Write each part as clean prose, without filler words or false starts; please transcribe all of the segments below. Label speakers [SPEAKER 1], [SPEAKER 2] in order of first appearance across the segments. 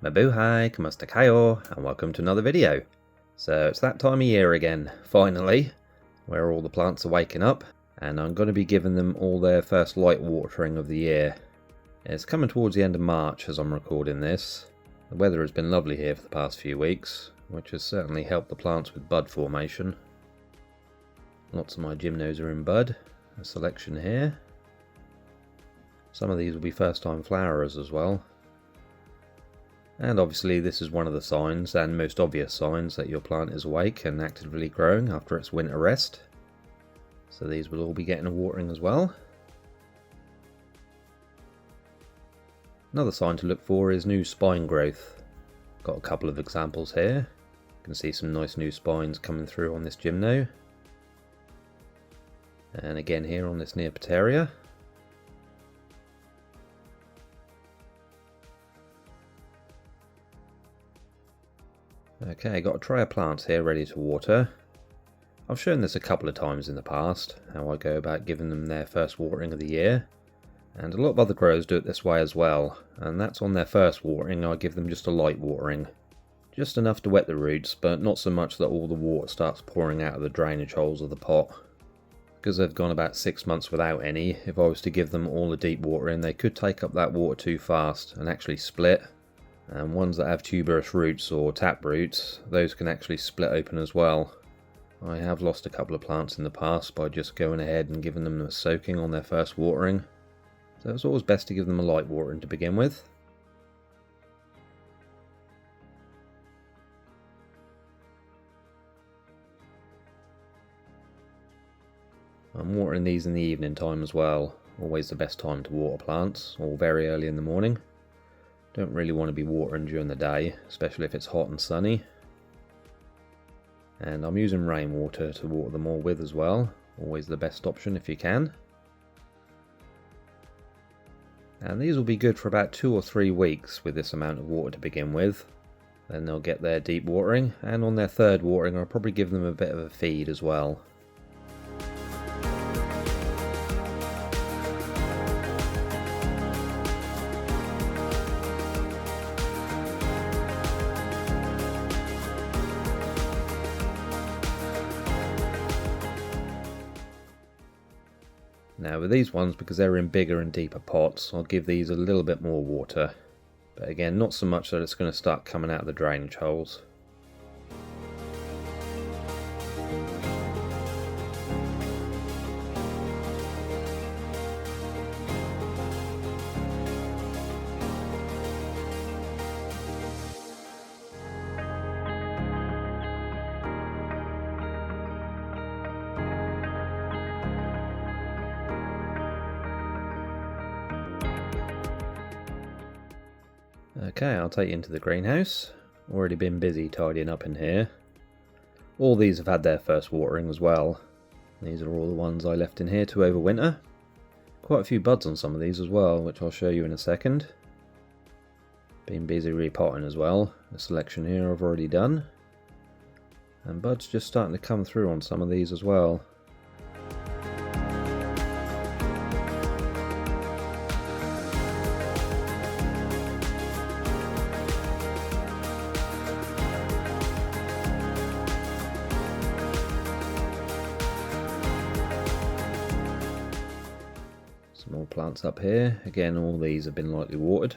[SPEAKER 1] Mabuhay, kamusta kayo, and welcome to another video. So it's that time of year again, finally, where all the plants are waking up, and I'm going to be giving them all their first light watering of the year. It's coming towards the end of March as I'm recording this. The weather has been lovely here for the past few weeks, which has certainly helped the plants with bud formation. Lots of my gymnos are in bud, a selection here. Some of these will be first time flowerers as well. And obviously this is one of the signs, and most obvious signs, that your plant is awake and actively growing after its winter rest. So these will all be getting a watering as well. Another sign to look for is new spine growth. Got a couple of examples here. You can see some nice new spines coming through on this gymno. And again here on this Neopateria. Okay, got a tray of plants here ready to water. I've shown this a couple of times in the past, how I go about giving them their first watering of the year. And a lot of other growers do it this way as well, and that's on their first watering I give them just a light watering. Just enough to wet the roots, but not so much that all the water starts pouring out of the drainage holes of the pot. Because they've gone about 6 months without any, if I was to give them all a deep watering, they could take up that water too fast and actually split. And ones that have tuberous roots or tap roots, those can actually split open as well. I have lost a couple of plants in the past by just going ahead and giving them a soaking on their first watering. So it's always best to give them a light watering to begin with. I'm watering these in the evening time as well, always the best time to water plants, or very early in the morning. Don't really want to be watering during the day, especially if it's hot and sunny. And I'm using rainwater to water them all with as well, always the best option if you can. And these will be good for about 2 or 3 weeks with this amount of water to begin with. Then they'll get their deep watering, and on their third watering I'll probably give them a bit of a feed as well. Now with these ones, because they're in bigger and deeper pots, I'll give these a little bit more water. But again, not so much that it's going to start coming out of the drainage holes. Okay, I'll take you into the greenhouse. Already been busy tidying up in here. All these have had their first watering as well. These are all the ones I left in here to overwinter. Quite a few buds on some of these as well, which I'll show you in a second. Been busy repotting as well. The selection here I've already done. And buds just starting to come through on some of these as well. Some more plants up here. Again, all these have been lightly watered.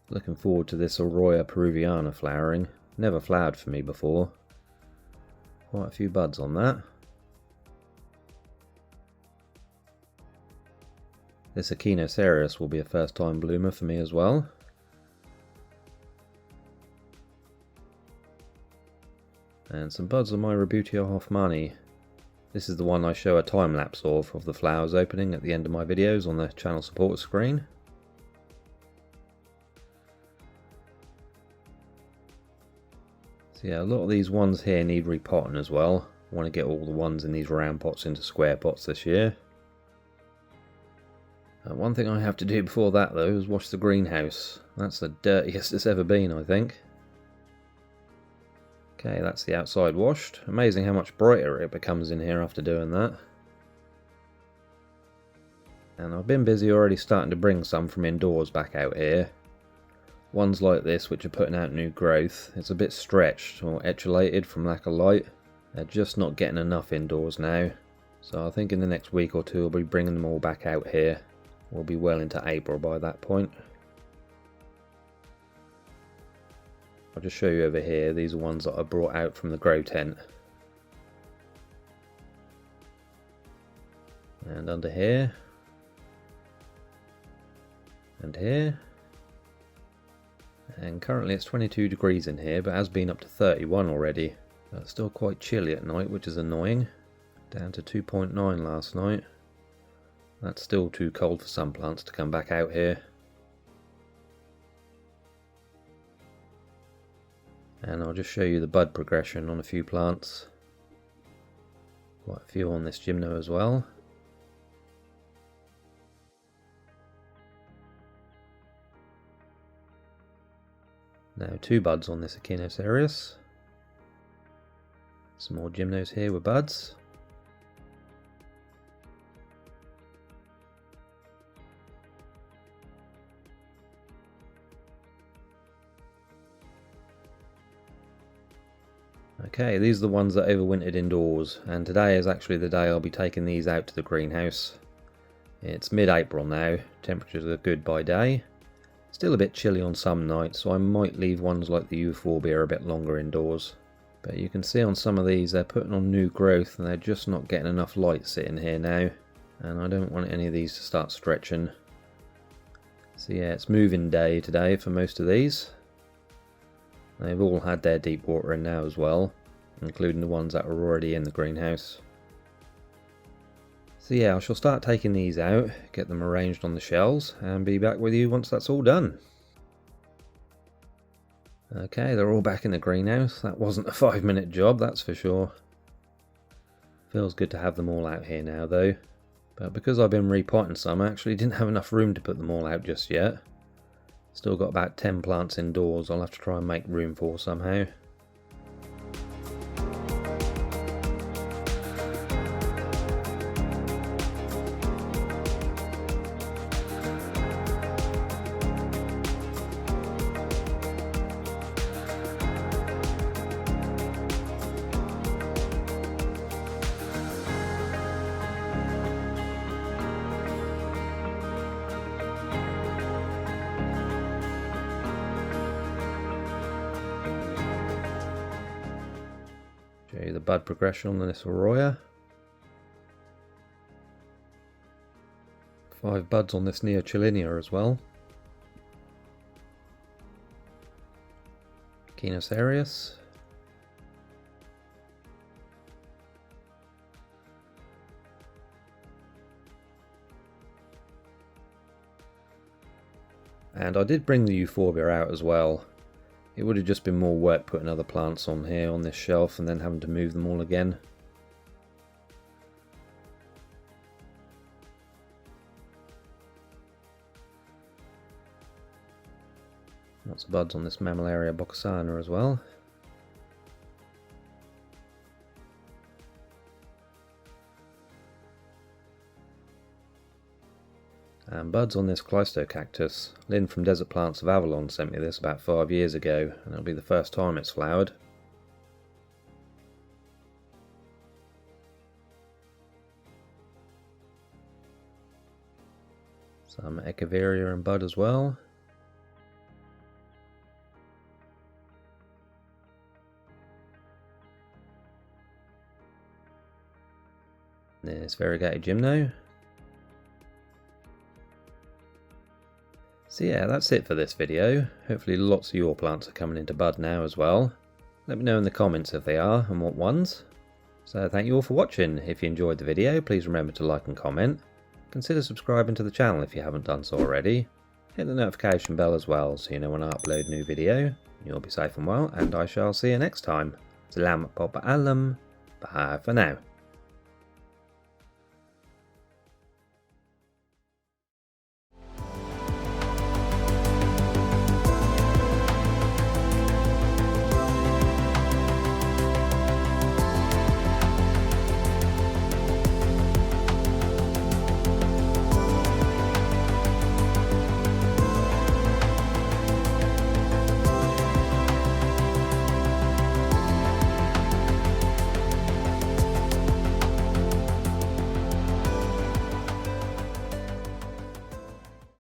[SPEAKER 1] Looking forward to this Arroya peruviana flowering. Never flowered for me before. Quite a few buds on that. This Echinocerius will be a first time bloomer for me as well. And some buds on my Rebutia Hoffmanni. This is the one I show a time lapse of the flowers opening at the end of my videos on the channel support screen. So yeah, a lot of these ones here need repotting as well. I want to get all the ones in these round pots into square pots this year. One thing I have to do before that though is wash the greenhouse. That's the dirtiest it's ever been, I think. Okay, that's the outside washed. Amazing how much brighter it becomes in here after doing that. And I've been busy already starting to bring some from indoors back out here. Ones like this which are putting out new growth, it's a bit stretched or etulated from lack of light. They're just not getting enough indoors now. So I think in the next week or two I'll be bringing them all back out here. We'll be well into April by that point. I'll just show you over here, these are ones that I brought out from the grow tent. And under here. And here. And currently it's 22 degrees in here, but has been up to 31 already. But it's still quite chilly at night, which is annoying. Down to 2.9 last night. That's still too cold for some plants to come back out here. And I'll just show you the bud progression on a few plants. Quite a few on this gymno as well. Now 2 buds on this Echinocerius. Some more gymnos here with buds. Okay, these are the ones that overwintered indoors, and today is actually the day I'll be taking these out to the greenhouse. It's mid-April now, temperatures are good by day. Still a bit chilly on some nights, so I might leave ones like the Euphorbia a bit longer indoors. But you can see on some of these they're putting on new growth and they're just not getting enough light sitting here now. And I don't want any of these to start stretching. So yeah, it's moving day today for most of these. They've all had their deep watering now as well, including the ones that are already in the greenhouse. So yeah, I shall start taking these out, get them arranged on the shelves, and be back with you once that's all done. Okay, they're all back in the greenhouse. That wasn't a 5-minute job, that's for sure. Feels good to have them all out here now though. But because I've been repotting some, I actually didn't have enough room to put them all out just yet. Still got about 10 plants indoors I'll have to try and make room for somehow. Show you the bud progression on this Arroya. 5 buds on this Neochilinia as well. Echinocerius. And I did bring the Euphorbia out as well. It would have just been more work putting other plants on here on this shelf and then having to move them all again. Lots of buds on this Mammillaria boccasana as well. And buds on this Cactus. Lynn from Desert Plants of Avalon sent me this about 5 years ago, and it'll be the first time it's flowered. Some Echeveria in bud as well. There's Variegated Gymno. So yeah, that's it for this video. Hopefully lots of your plants are coming into bud now as well. Let me know in the comments if they are and what ones. So thank you all for watching. If you enjoyed the video, please remember to like and comment. Consider subscribing to the channel if you haven't done so already. Hit the notification bell as well so you know when I upload a new video. You'll be safe and well, and I shall see you next time. Salamat po paalam. Bye for now.